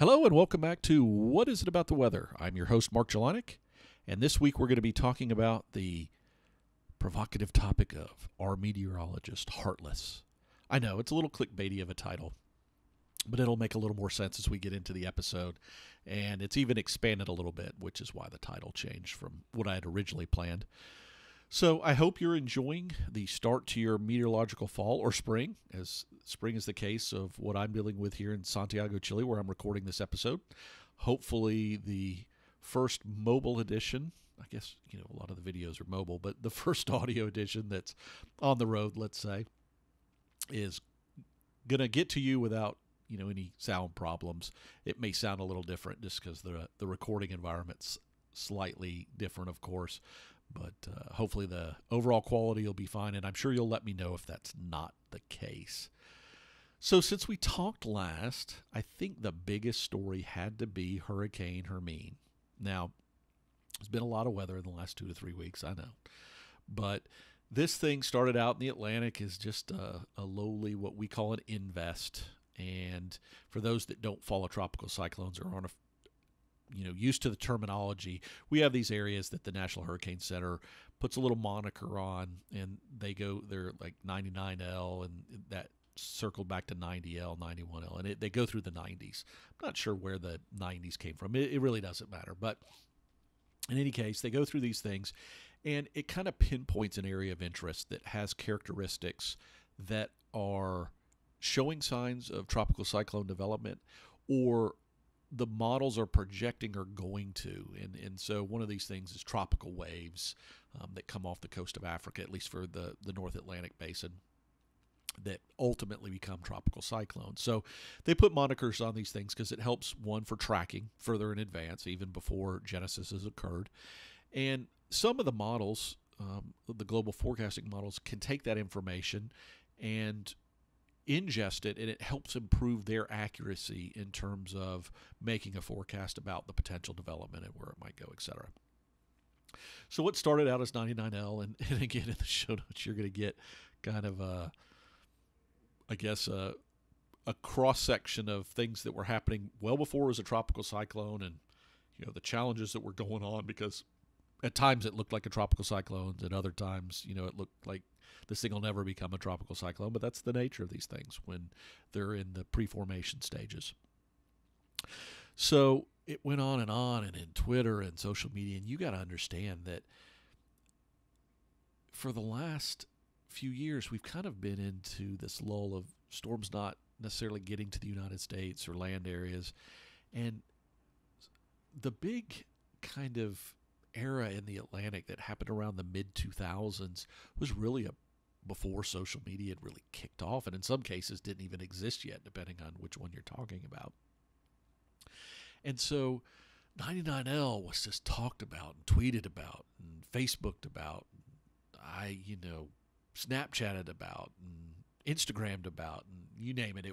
Hello and welcome back to What Is It About the Weather? I'm your host, Mark Jelonic, and this week we're going to be talking about the provocative topic of Are Meteorologists Heartless? I know, it's a little clickbaity of a title, but it'll make a little more sense as we get into the episode, and it's even expanded a little bit, which is why the title changed from what I had originally planned. So I hope you're enjoying the start to your meteorological fall or spring, as spring is the case of what I'm dealing with here in Santiago, Chile, where I'm recording this episode. Hopefully the first mobile edition, I guess, a lot of the videos are mobile, but the first audio edition that's on the road, let's say, is going to get to you without, any sound problems. It may sound a little different just because the recording environment's slightly different, of course. But hopefully the overall quality will be fine, and I'm sure you'll let me know if that's not the case. So since we talked last, I think the biggest story had to be Hurricane Hermine. Now, there's been a lot of weather in the last 2 to 3 weeks, I know. But this thing started out in the Atlantic as just a lowly, what we call an invest. And for those that don't follow tropical cyclones or aren't used to the terminology, we have these areas that the National Hurricane Center puts a little moniker on, and they're like 99L, and that circled back to 90L, 91L, and they go through the 90s. I'm not sure where the 90s came from. It really doesn't matter. But in any case, they go through these things, and it kind of pinpoints an area of interest that has characteristics that are showing signs of tropical cyclone development, or the models are projecting are going to. And so one of these things is tropical waves that come off the coast of Africa, at least for the North Atlantic basin, that ultimately become tropical cyclones. So they put monikers on these things because it helps, one, for tracking further in advance, even before genesis has occurred. And some of the models, the global forecasting models, can take that information and ingest it, and it helps improve their accuracy in terms of making a forecast about the potential development and where it might go, etc. So what started out as 99L, and again in the show notes you're going to get kind of a cross-section of things that were happening well before it was a tropical cyclone, and the challenges that were going on, because at times it looked like a tropical cyclone, and other times it looked like this thing will never become a tropical cyclone. But that's the nature of these things when they're in the pre-formation stages. So it went on, and in Twitter and social media, and you got to understand that for the last few years we've kind of been into this lull of storms not necessarily getting to the United States or land areas, and the big kind of era in the Atlantic that happened around the mid-2000s was really before social media had really kicked off, and in some cases didn't even exist yet, depending on which one you're talking about. And so 99L was just talked about and tweeted about and Facebooked about. I Snapchatted about and Instagrammed about, and you name it.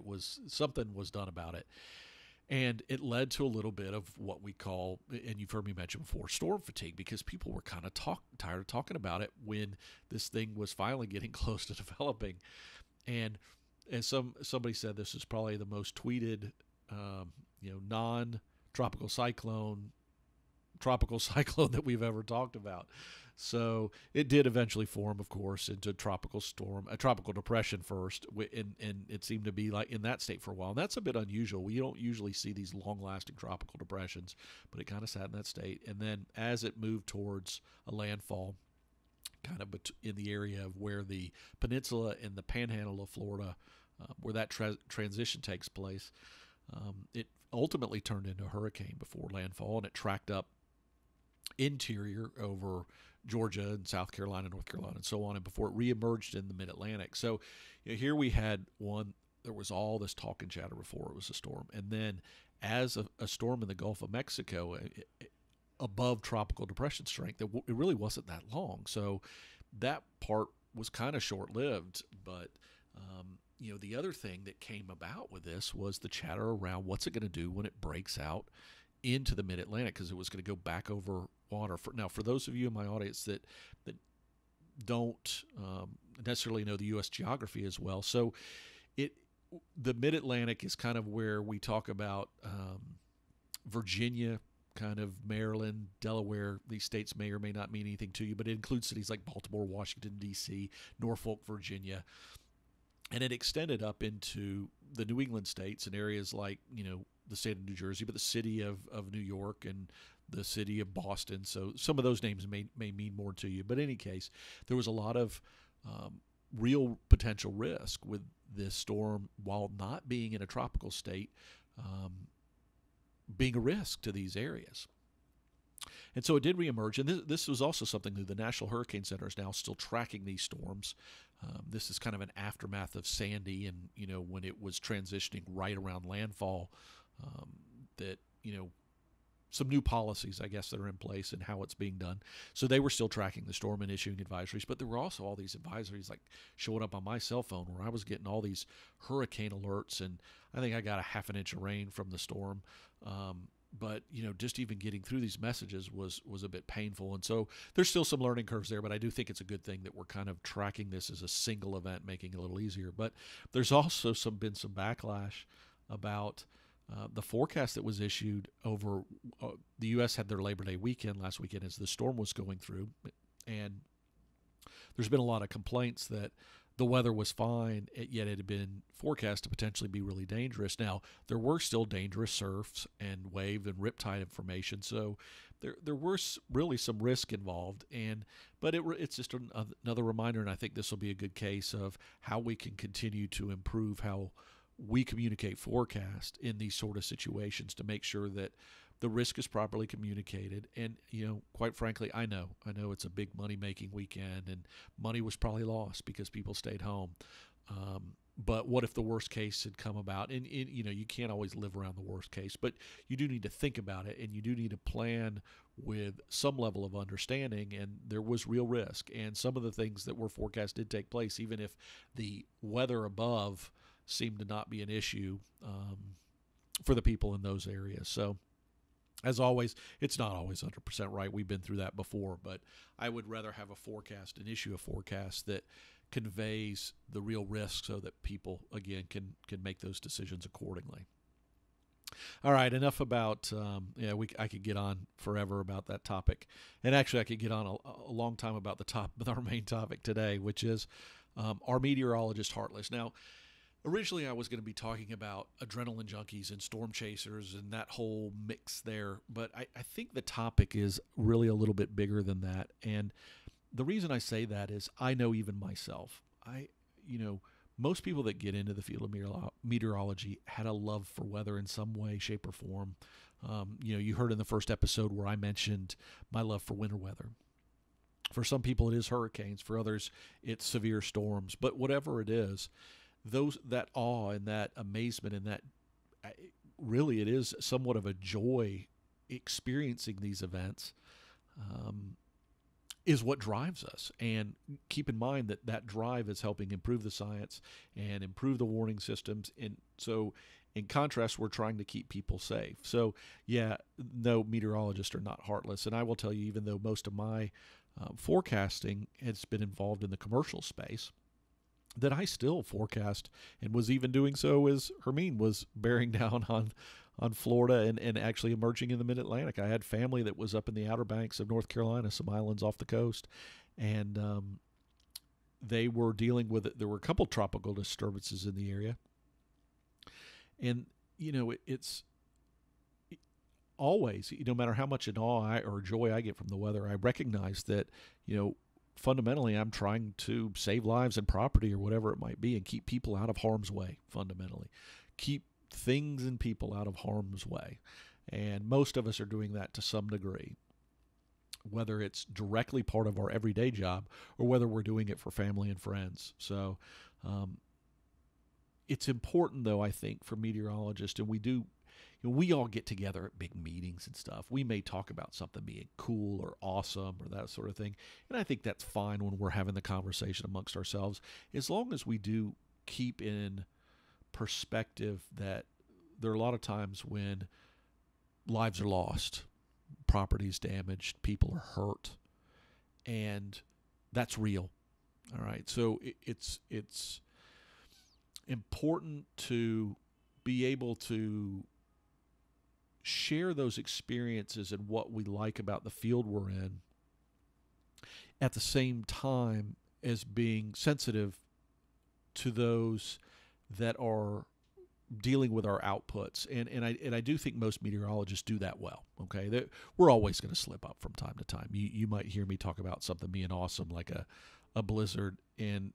Something was done about it. And it led to a little bit of what we call, and you've heard me mention before, storm fatigue, because people were kind of tired of talking about it when this thing was finally getting close to developing. And as somebody said, this is probably the most tweeted, non-tropical cyclone that we've ever talked about. So it did eventually form, of course, into a tropical depression first, and it seemed to be like in that state for a while. And that's a bit unusual. We don't usually see these long-lasting tropical depressions, but it kind of sat in that state. And then as it moved towards a landfall, kind of in the area of where the peninsula and the panhandle of Florida, where that transition takes place, it ultimately turned into a hurricane before landfall, and it tracked up interior over Georgia and South Carolina, North Carolina, and so on, and before it reemerged in the mid-Atlantic. So here we had one. There was all this talk and chatter before it was a storm, and then as a storm in the Gulf of Mexico, above tropical depression strength, it really wasn't that long. So that part was kind of short-lived. But the other thing that came about with this was the chatter around what's it going to do when it breaks out into the mid-Atlantic, because it was going to go back over water. Now, for those of you in my audience that don't necessarily know the U.S. geography as well, so the Mid-Atlantic is kind of where we talk about Virginia, kind of Maryland, Delaware. These states may or may not mean anything to you, but it includes cities like Baltimore, Washington, D.C., Norfolk, Virginia. And it extended up into the New England states and areas like, the state of New Jersey, but the city of New York and the city of Boston. So some of those names may mean more to you. But in any case, there was a lot of real potential risk with this storm, while not being in a tropical state, being a risk to these areas. And so it did reemerge, and this was also something new. The National Hurricane Center is now still tracking these storms. This is kind of an aftermath of Sandy, and when it was transitioning right around landfall, that some new policies, I guess, that are in place and how it's being done. So they were still tracking the storm and issuing advisories, but there were also all these advisories like showing up on my cell phone where I was getting all these hurricane alerts, and I think I got a half an inch of rain from the storm. But just even getting through these messages was a bit painful, and so there's still some learning curves there. But I do think it's a good thing that we're kind of tracking this as a single event, making it a little easier. But there's also been some backlash about the forecast that was issued over the U.S. had their Labor Day weekend last weekend as the storm was going through, and there's been a lot of complaints that the weather was fine, yet it had been forecast to potentially be really dangerous. Now, there were still dangerous surfs and wave and riptide information, so there were really some risk involved. But it's just another reminder, and I think this will be a good case of how we can continue to improve how we communicate forecast in these sort of situations to make sure that the risk is properly communicated. And, quite frankly, I know it's a big money-making weekend, and money was probably lost because people stayed home. But what if the worst case had come about? And you can't always live around the worst case, but you do need to think about it, and you do need to plan with some level of understanding. And there was real risk, and some of the things that were forecast did take place, even if the weather above seemed to not be an issue for the people in those areas. So, as always, it's not always 100% right. We've been through that before, but I would rather have a forecast and issue a forecast that conveys the real risk so that people, again, can make those decisions accordingly. All right, enough about, I could get on forever about that topic. And actually, I could get on a long time about our main topic today, which is our meteorologist, Heartless. Now, originally, I was going to be talking about adrenaline junkies and storm chasers and that whole mix there, but I think the topic is really a little bit bigger than that. And the reason I say that is I know even myself, most people that get into the field of meteorology had a love for weather in some way, shape, or form. You heard in the first episode where I mentioned my love for winter weather. For some people, it is hurricanes. For others, it's severe storms. But whatever it is, that awe and that amazement and that really it is somewhat of a joy experiencing these events is what drives us. And keep in mind that drive is helping improve the science and improve the warning systems. And so in contrast, we're trying to keep people safe. So no, meteorologists are not heartless. And I will tell you, even though most of my forecasting has been involved in the commercial space, that I still forecast and was even doing so as Hermine was bearing down on Florida and actually emerging in the Mid-Atlantic. I had family that was up in the Outer Banks of North Carolina, some islands off the coast, and they were dealing with it. There were a couple tropical disturbances in the area. And, it's always, no matter how much in awe or joy I get from the weather, I recognize that, fundamentally, I'm trying to save lives and property or whatever it might be and keep people out of harm's way, fundamentally. Keep things and people out of harm's way. And most of us are doing that to some degree, whether it's directly part of our everyday job or whether we're doing it for family and friends. So it's important, though, I think, for meteorologists, and we all get together at big meetings and stuff. We may talk about something being cool or awesome or that sort of thing. And I think that's fine when we're having the conversation amongst ourselves, as long as we do keep in perspective that there are a lot of times when lives are lost, property is damaged, people are hurt, and that's real. All right. So important to be able to share those experiences and what we like about the field we're in at the same time as being sensitive to those that are dealing with our outputs. And I do think most meteorologists do that well. Okay, we're always going to slip up from time to time. You might hear me talk about something being awesome like a blizzard, and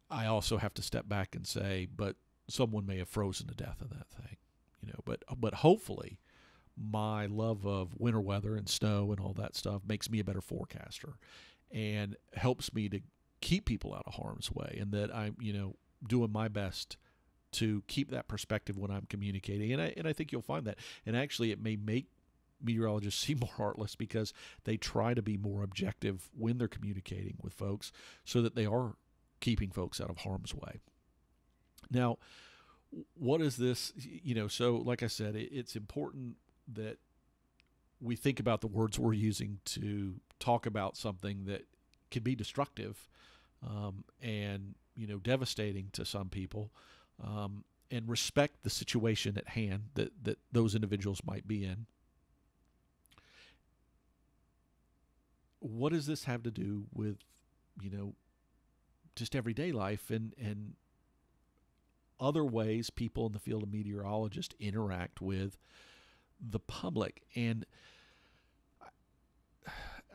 I also have to step back and say, but someone may have frozen to death in that thing. But hopefully my love of winter weather and snow and all that stuff makes me a better forecaster and helps me to keep people out of harm's way, and that I'm doing my best to keep that perspective when I'm communicating. And I think you'll find that. And actually it may make meteorologists seem more heartless because they try to be more objective when they're communicating with folks so that they are keeping folks out of harm's way. Now, what is this? So like I said, it's important that we think about the words we're using to talk about something that can be destructive and devastating to some people, and respect the situation at hand that those individuals might be in. What does this have to do with just everyday life and other ways people in the field of meteorologists interact with the public? And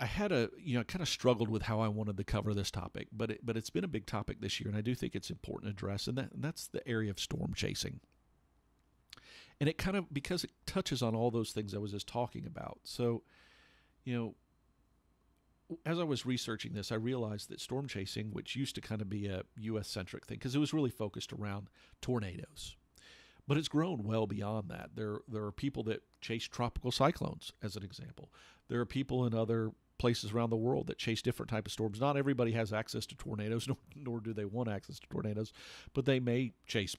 I had kind of struggled with how I wanted to cover this topic, but it's been a big topic this year, and I do think it's important to address, and that's the area of storm chasing. And it kind of, because it touches on all those things I was just talking about. So, as I was researching this, I realized that storm chasing, which used to kind of be a U.S.-centric thing, because it was really focused around tornadoes, but it's grown well beyond that. There are people that chase tropical cyclones, as an example. There are people in other places around the world that chase different type of storms. Not everybody has access to tornadoes, nor do they want access to tornadoes, but they may chase,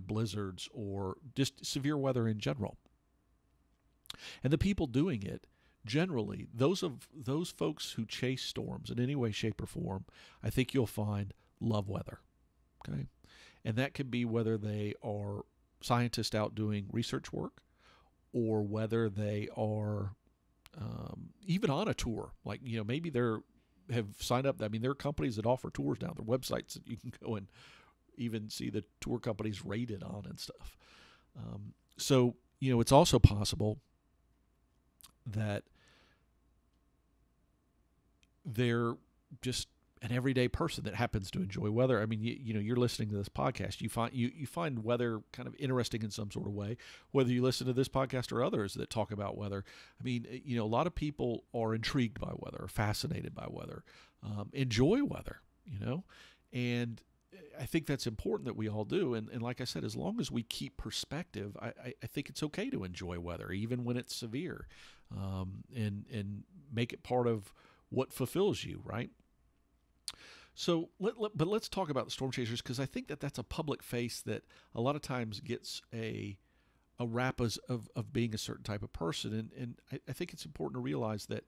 blizzards or just severe weather in general. And the people doing it, generally, those folks who chase storms in any way, shape, or form, I think you'll find love weather. Okay, and that could be whether they are scientists out doing research work, or whether they are even on a tour. Like maybe they're have signed up. I mean, there are companies that offer tours now. There are websites that you can go and even see the tour companies rated on and stuff. So it's also possible that they're just an everyday person that happens to enjoy weather. I mean, you're listening to this podcast. You find weather kind of interesting in some sort of way, whether you listen to this podcast or others that talk about weather. I mean, a lot of people are intrigued by weather, fascinated by weather, enjoy weather, and I think that's important that we all do. And like I said, as long as we keep perspective, I think it's okay to enjoy weather, even when it's severe, and make it part of what fulfills you, right? So, but let's talk about the storm chasers, because I think that's a public face that a lot of times gets a rap of being a certain type of person. And I think it's important to realize that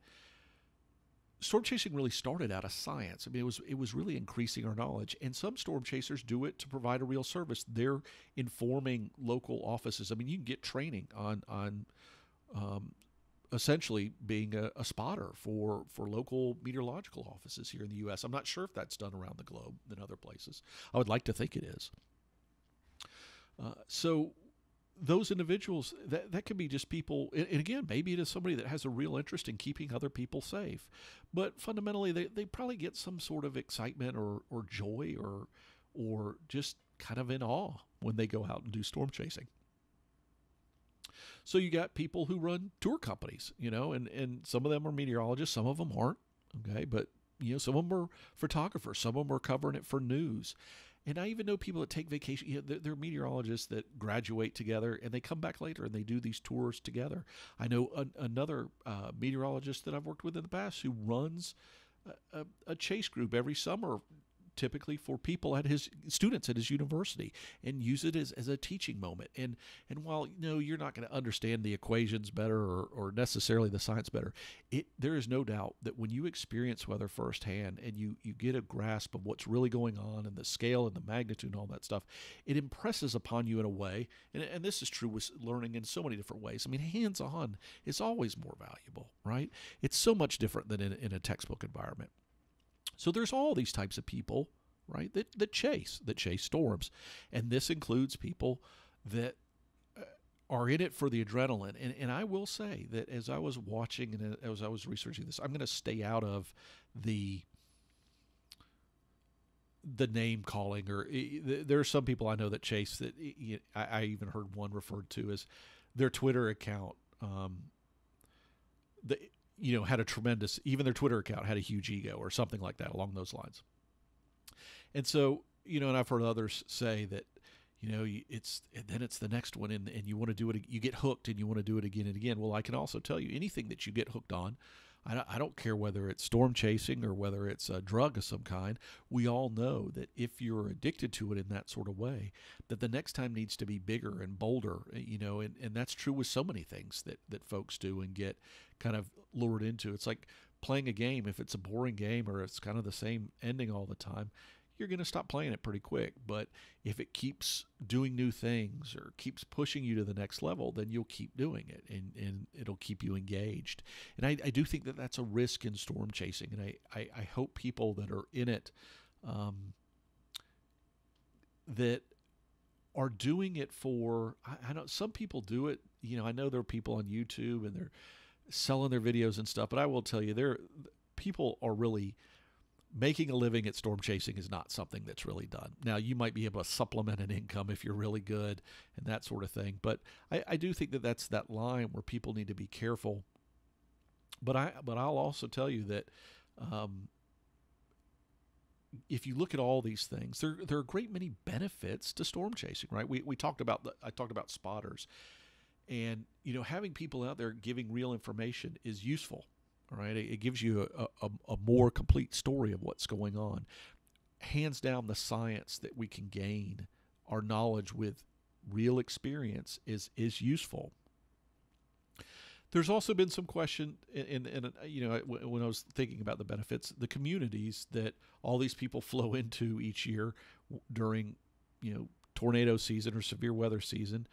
storm chasing really started out of science. I mean, it was really increasing our knowledge. And some storm chasers do it to provide a real service. They're informing local offices. I mean, you can get training on essentially being a spotter for local meteorological offices here in the U.S. I'm not sure if that's done around the globe in other places. I would like to think it is. So those individuals, that could be just people, and again, maybe it is somebody that has a real interest in keeping other people safe. But fundamentally, they probably get some sort of excitement or joy or just kind of in awe when they go out and do storm chasing. So you got people who run tour companies, and some of them are meteorologists, some of them aren't, okay? But, some of them are photographers, some of them are covering it for news. And I even know people that take vacation. They're meteorologists that graduate together, and they come back later, and they do these tours together. I know another meteorologist that I've worked with in the past who runs a chase group every summer typically for people at his students at his university, and use it as a teaching moment. And while you're not going to understand the equations better or necessarily the science better, there is no doubt that when you experience weather firsthand and you get a grasp of what's really going on and the scale and the magnitude and all that stuff, it impresses upon you in a way. And this is true with learning in so many different ways. I mean, hands-on is always more valuable, right? It's so much different than in a textbook environment. So there's all these types of people, right, that chase storms. And this includes people that are in it for the adrenaline. And I will say that as I was watching and as I was researching this, I'm going to stay out of the name calling. Or there are some people I know that chase that I even heard one referred to as their Twitter account. Had a tremendous, even their Twitter account had a huge ego or something like that along those lines. And so, and I've heard others say that, it's the next one and you want to do it, you get hooked and you want to do it again and again. Well, I can also tell you anything that you get hooked on, I don't care whether it's storm chasing or whether it's a drug of some kind. We all know that if you're addicted to it in that sort of way, that the next time needs to be bigger and bolder, and that's true with so many things that folks do and get kind of lured into. It's like playing a game. If it's a boring game or it's kind of the same ending all the time, you're going to stop playing it pretty quick. But if it keeps doing new things or keeps pushing you to the next level, then you'll keep doing it and it'll keep you engaged. And I do think that that's a risk in storm chasing. And I hope people that are in it that are doing it for, I know some people do it. I know there are people on YouTube and they're selling their videos and stuff, but I will tell you, people are really making a living at storm chasing is not something that's really done. Now, you might be able to supplement an income if you're really good and that sort of thing. But I do think that that's that line where people need to be careful. But I'll also tell you that if you look at all these things, there are a great many benefits to storm chasing, right? I talked about spotters, and having people out there giving real information is useful. All right, it gives you a more complete story of what's going on. Hands down, the science that we can gain, our knowledge with real experience is useful. There's also been some question, when I was thinking about the benefits, the communities that all these people flow into each year during, tornado season or severe weather season.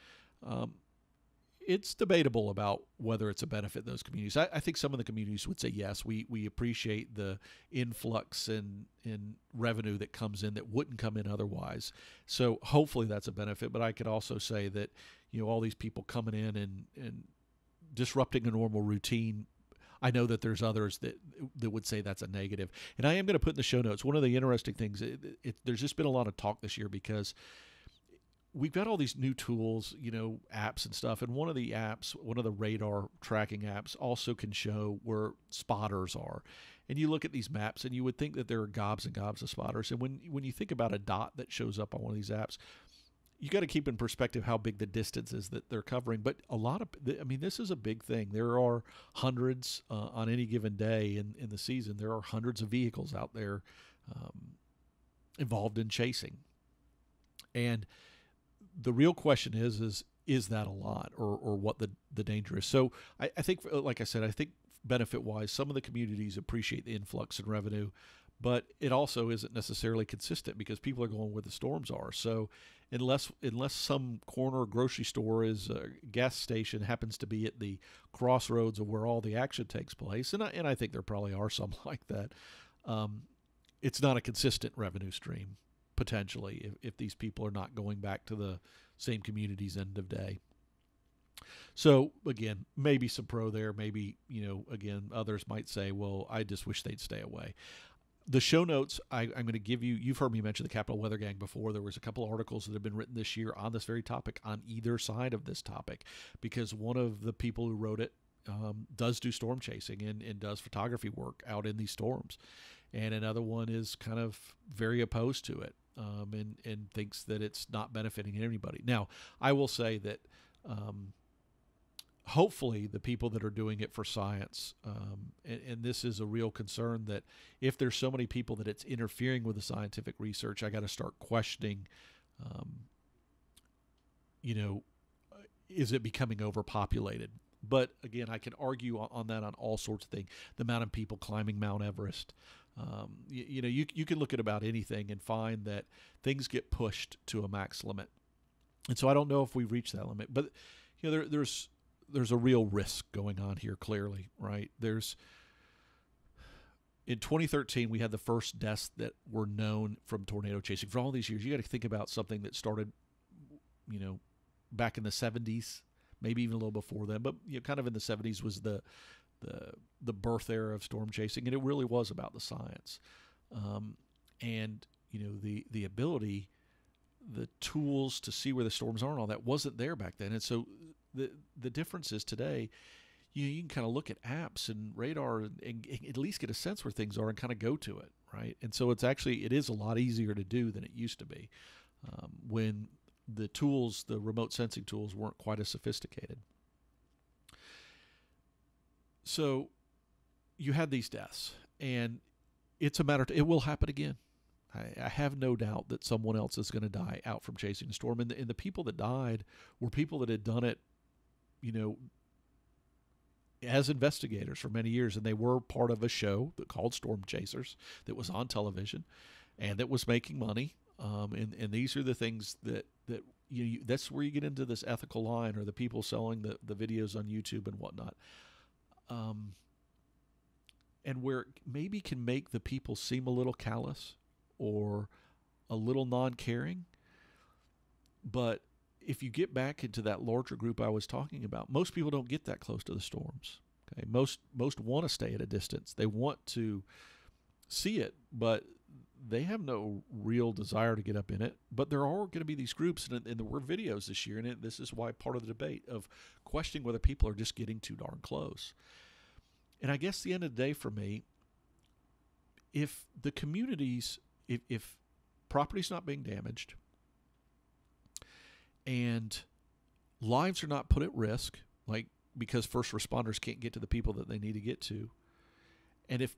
It's debatable about whether it's a benefit in those communities. I think some of the communities would say yes. We appreciate the influx in revenue that comes in that wouldn't come in otherwise. So hopefully that's a benefit. But I could also say that all these people coming in and disrupting a normal routine. I know that there's others that would say that's a negative. And I am going to put in the show notes one of the interesting things. There's just been a lot of talk this year because we've got all these new tools, apps and stuff. And one of the radar tracking apps also can show where spotters are. And you look at these maps and you would think that there are gobs and gobs of spotters. And when you think about a dot that shows up on one of these apps, you got to keep in perspective how big the distance is that they're covering. But this is a big thing. There are hundreds on any given day in the season. There are hundreds of vehicles out there involved in chasing. And the real question is that a lot or what the danger is? So I think, like I said, I think benefit-wise, some of the communities appreciate the influx in revenue, but it also isn't necessarily consistent because people are going where the storms are. So unless some corner grocery store is a gas station happens to be at the crossroads of where all the action takes place, and I think there probably are some like that, it's not a consistent revenue stream. Potentially, if these people are not going back to the same community's end of day. So again, maybe some pro there. Maybe, again, others might say, well, I just wish they'd stay away. The show notes I'm going to give you, you've heard me mention the Capital Weather Gang before. There was a couple of articles that have been written this year on this very topic, on either side of this topic, because one of the people who wrote it does do storm chasing and does photography work out in these storms. And another one is kind of very opposed to it. And thinks that it's not benefiting anybody. Now, I will say that hopefully the people that are doing it for science, and this is a real concern, that if there's so many people that it's interfering with the scientific research, I got to start questioning, you know, is it becoming overpopulated? But again, I can argue on that on all sorts of things. The amount of people climbing Mount Everest. You can look at about anything and find that things get pushed to a max limit. And so I don't know if we've reached that limit. But there's a real risk going on here, clearly, right? In 2013, we had the first deaths that were known from tornado chasing. For all these years, you got to think about something that started, back in the 70s, maybe even a little before then, but kind of in the 70s was the birth era of storm chasing, and it really was about the science, and the ability, the tools to see where the storms are and all that wasn't there back then. And so the difference is today, you can kind of look at apps and radar and at least get a sense where things are and kind of go to it, right? And so it is a lot easier to do than it used to be, when the tools, the remote sensing tools, weren't quite as sophisticated. So you had these deaths, and it's a matter of, it will happen again. I have no doubt that someone else is going to die out from chasing the storm. And the people that died were people that had done it, as investigators for many years, and they were part of a show called Storm Chasers that was on television and that was making money. And these are the things that that's where you get into this ethical line, or the people selling the videos on YouTube and whatnot. And where it maybe can make the people seem a little callous or a little non-caring. But if you get back into that larger group I was talking about, most people don't get that close to the storms. Okay, most want to stay at a distance. They want to see it, but they have no real desire to get up in it. But there are going to be these groups, and there were videos this year, and this is why part of the debate of questioning whether people are just getting too darn close. And I guess the end of the day for me, if the communities, if property's not being damaged and lives are not put at risk, like because first responders can't get to the people that they need to get to, and if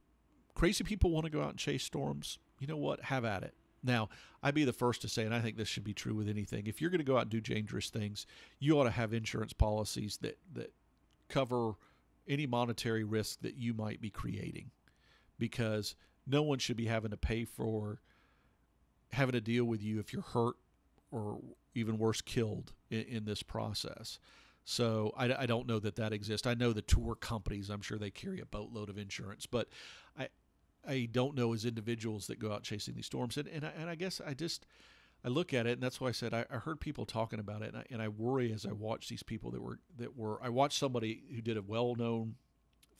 crazy people want to go out and chase storms, you know what? Have at it. Now, I'd be the first to say, and I think this should be true with anything, if you're going to go out and do dangerous things, you ought to have insurance policies that cover any monetary risk that you might be creating, because no one should be having to pay for having to deal with you if you're hurt or even worse, killed in this process. So I don't know that exists. I know the tour companies, I'm sure they carry a boatload of insurance, but I don't know as individuals that go out chasing these storms. And I guess I look at it, and that's why I said I heard people talking about it, and I worry as I watch these people I watched somebody who did a well-known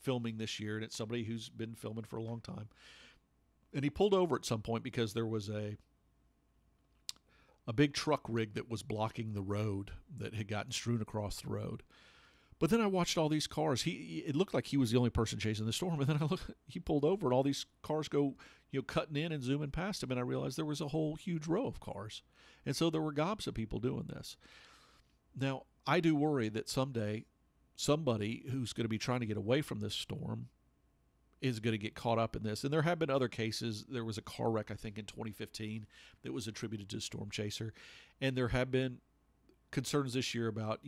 filming this year, and it's somebody who's been filming for a long time. And he pulled over at some point because there was a big truck rig that was blocking the road that had gotten strewn across the road. But then I watched all these cars. It looked like he was the only person chasing the storm. And then he pulled over, and all these cars go, cutting in and zooming past him. And I realized there was a whole huge row of cars. And so there were gobs of people doing this. Now, I do worry that someday somebody who's going to be trying to get away from this storm is going to get caught up in this. And there have been other cases. There was a car wreck, I think, in 2015 that was attributed to a storm chaser. And there have been concerns this year about,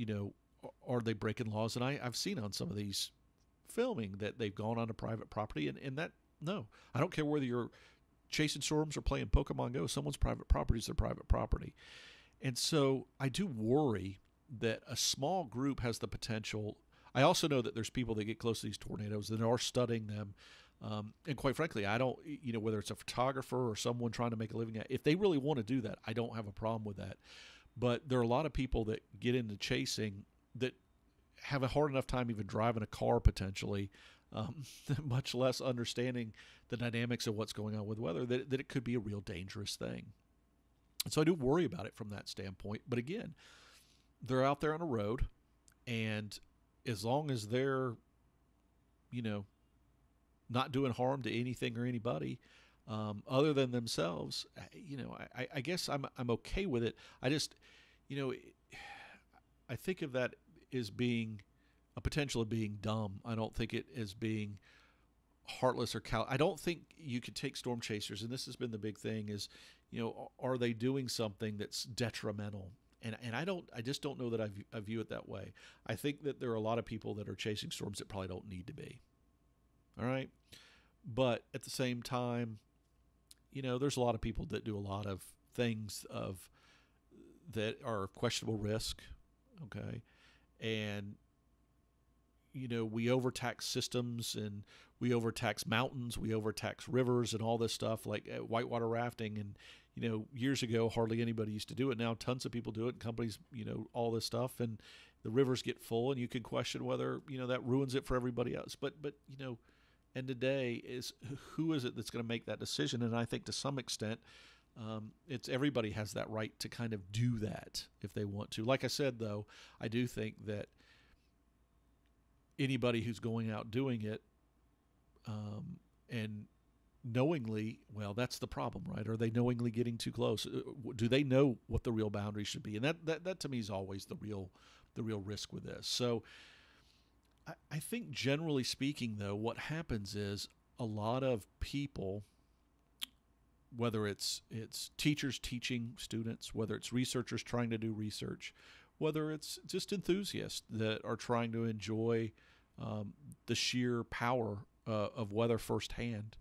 are they breaking laws? And I've seen on some of these filming that they've gone onto private property. And that, no, I don't care whether you're chasing storms or playing Pokemon Go. Someone's private property is their private property. And so I do worry that a small group has the potential. I also know that there's people that get close to these tornadoes that are studying them. And quite frankly, I don't, whether it's a photographer or someone trying to make a living at, if they really want to do that, I don't have a problem with that. But there are a lot of people that get into chasing that have a hard enough time even driving a car potentially, much less understanding the dynamics of what's going on with weather, that it could be a real dangerous thing. And so I do worry about it from that standpoint. But again, they're out there on a road, and as long as they're, not doing harm to anything or anybody other than themselves, I guess I'm okay with it. I just, I think of that as being a potential of being dumb. I don't think it is being heartless or I don't think you could take storm chasers, and this has been the big thing, is, are they doing something that's detrimental? And I just don't know that I view it that way. I think that there are a lot of people that are chasing storms that probably don't need to be. All right. But at the same time, there's a lot of people that do a lot of things that are questionable risk. Okay. And, we overtax systems, and we overtax mountains, we overtax rivers and all this stuff, like whitewater rafting. And, years ago, hardly anybody used to do it. Now tons of people do it, and companies, all this stuff, and the rivers get full, and you can question whether, that ruins it for everybody else. But, and today is, who is it that's going to make that decision? And I think to some extent, it's everybody has that right to kind of do that if they want to. Like I said, though, I do think that anybody who's going out doing it, and knowingly, well, that's the problem, right? Are they knowingly getting too close? Do they know what the real boundary should be? And that to me is always the real risk with this. So I think generally speaking, though, what happens is a lot of people, whether it's teachers teaching students, whether it's researchers trying to do research, whether it's just enthusiasts that are trying to enjoy the sheer power of weather firsthand,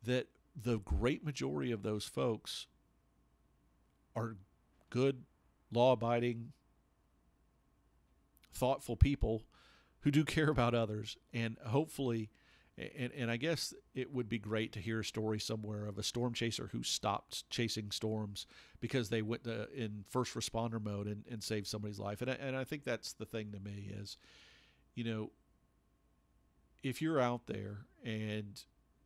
that the great majority of those folks are good, law-abiding, thoughtful people who do care about others. And hopefully, and I guess it would be great to hear a story somewhere of a storm chaser who stopped chasing storms because they went in first responder mode and saved somebody's life. And I think that's the thing to me is, if you're out there and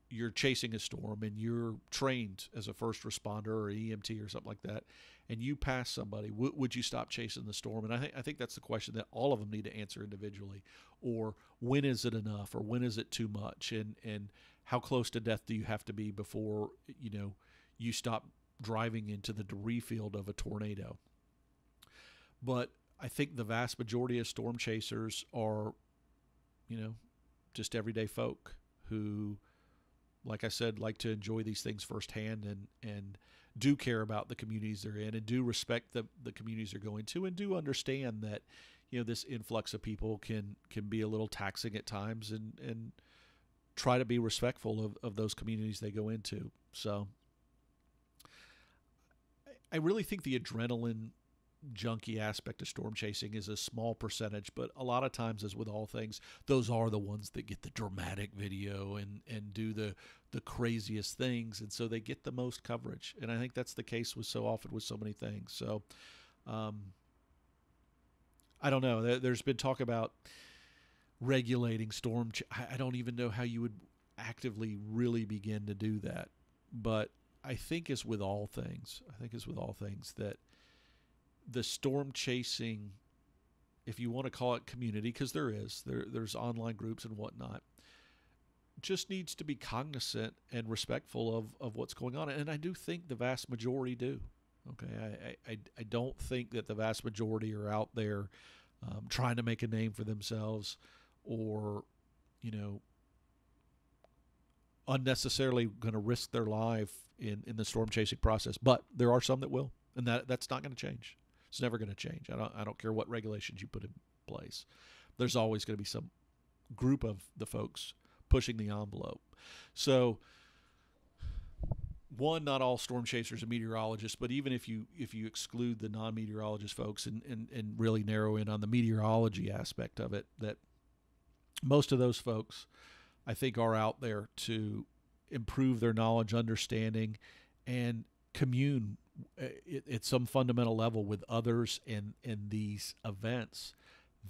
you're chasing a storm and you're trained as a first responder or EMT or something like that, and you pass somebody, would you stop chasing the storm? And I think that's the question that all of them need to answer individually. Or when is it enough? Or when is it too much? And how close to death do you have to be before, you stop driving into the debris field of a tornado? But I think the vast majority of storm chasers are, just everyday folk who, like I said, like to enjoy these things firsthand and do care about the communities they're in and do respect the communities they're going to and do understand that, this influx of people can be a little taxing at times and try to be respectful of those communities they go into. So I really think the adrenaline junkie aspect of storm chasing is a small percentage, but a lot of times, as with all things, those are the ones that get the dramatic video and do the craziest things, and so they get the most coverage. And I think that's the case with so often with so many things. So I don't know. There's been talk about regulating storm. I don't even know how you would actively really begin to do that, but I think as with all things, that the storm chasing, if you want to call it community, because there's online groups and whatnot, just needs to be cognizant and respectful of what's going on. And I do think the vast majority do. Okay, I don't think that the vast majority are out there trying to make a name for themselves or, unnecessarily going to risk their life in the storm chasing process. But there are some that will, and that's not going to change. It's never going to change. I don't care what regulations you put in place. There's always going to be some group of the folks pushing the envelope. So, one, not all storm chasers are meteorologists, but even if you exclude the non-meteorologist folks and really narrow in on the meteorology aspect of it, that most of those folks, I think, are out there to improve their knowledge, understanding, and commune at some fundamental level with others in these events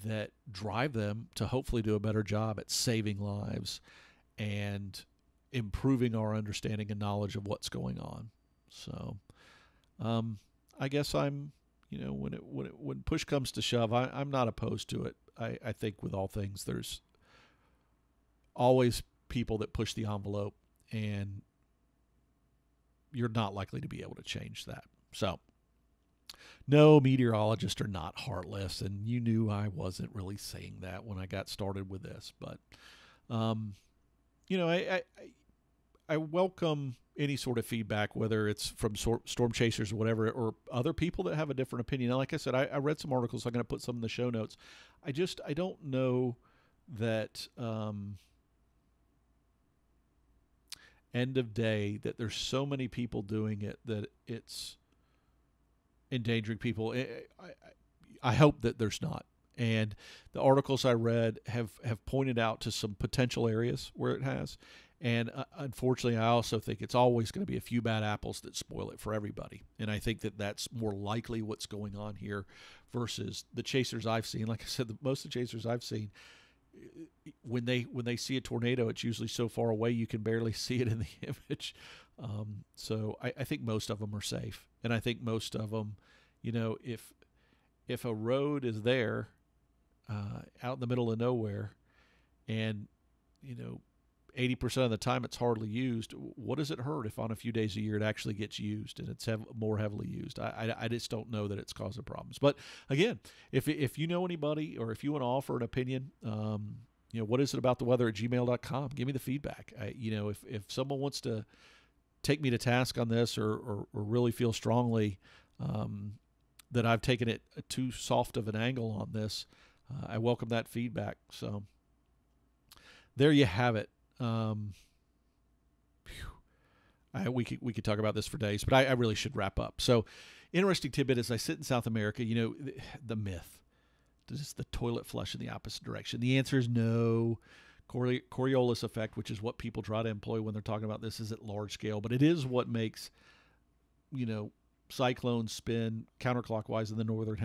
that drive them to hopefully do a better job at saving lives and improving our understanding and knowledge of what's going on. So I guess I'm, when push comes to shove, I'm not opposed to it. I think with all things, there's always people that push the envelope, and you're not likely to be able to change that. So No, meteorologists are not heartless, and you knew I wasn't really saying that when I got started with this. But, um, I welcome any sort of feedback, whether it's from storm chasers or whatever, or other people that have a different opinion. And like I said, I read some articles. I'm going to put some in the show notes. I don't know that end of day that there's so many people doing it that it's endangering people. I hope that there's not. And the articles I read have pointed out to some potential areas where it has. And unfortunately, I also think it's always going to be a few bad apples that spoil it for everybody. And I think that that's more likely what's going on here versus the chasers I've seen. Like I said, most of the chasers I've seen, when they see a tornado, it's usually so far away you can barely see it in the image. So I think most of them are safe. And I think most of them, if a road is there out in the middle of nowhere and, 80% of the time it's hardly used, what does it hurt if on a few days a year it actually gets used and it's more heavily used? I just don't know that it's causing problems. But again, if you know anybody or if you want to offer an opinion, what is it about the weather at gmail.com? Give me the feedback. If someone wants to take me to task on this or really feel strongly that I've taken it too soft of an angle on this, I welcome that feedback. So there you have it. We could talk about this for days, but I really should wrap up. So, interesting tidbit: as I sit in South America, the myth: does the toilet flush in the opposite direction? The answer is no. Coriolis effect, which is what people try to employ when they're talking about this, is at large scale, but it is what makes cyclones spin counterclockwise in the northern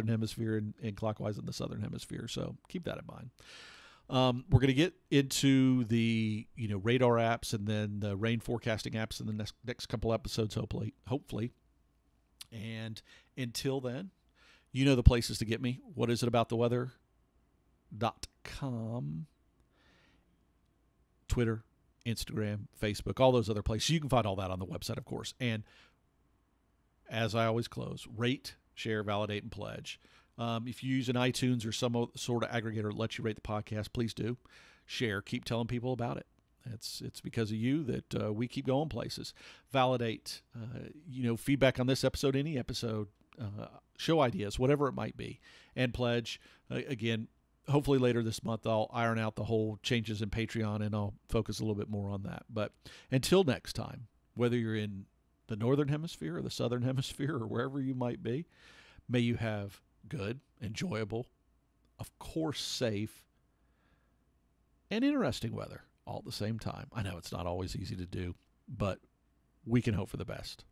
hemisphere and clockwise in the southern hemisphere. So keep that in mind. We're going to get into the radar apps and then the rain forecasting apps in the next couple episodes, hopefully. And until then, the places to get me. What is it about the weather.com, Twitter, Instagram, Facebook, all those other places. You can find all that on the website, of course. And as I always close, rate, share, validate, and pledge. If you use an iTunes or some sort of aggregator that lets you rate the podcast, please do. Share. Keep telling people about it. It's because of you that we keep going places. Validate. Feedback on this episode, any episode, show ideas, whatever it might be. And pledge. Again, hopefully later this month I'll iron out the whole changes in Patreon and I'll focus a little bit more on that. But until next time, whether you're in the northern hemisphere or the southern hemisphere or wherever you might be, may you have good, enjoyable, of course safe, and interesting weather all at the same time. I know it's not always easy to do, but we can hope for the best.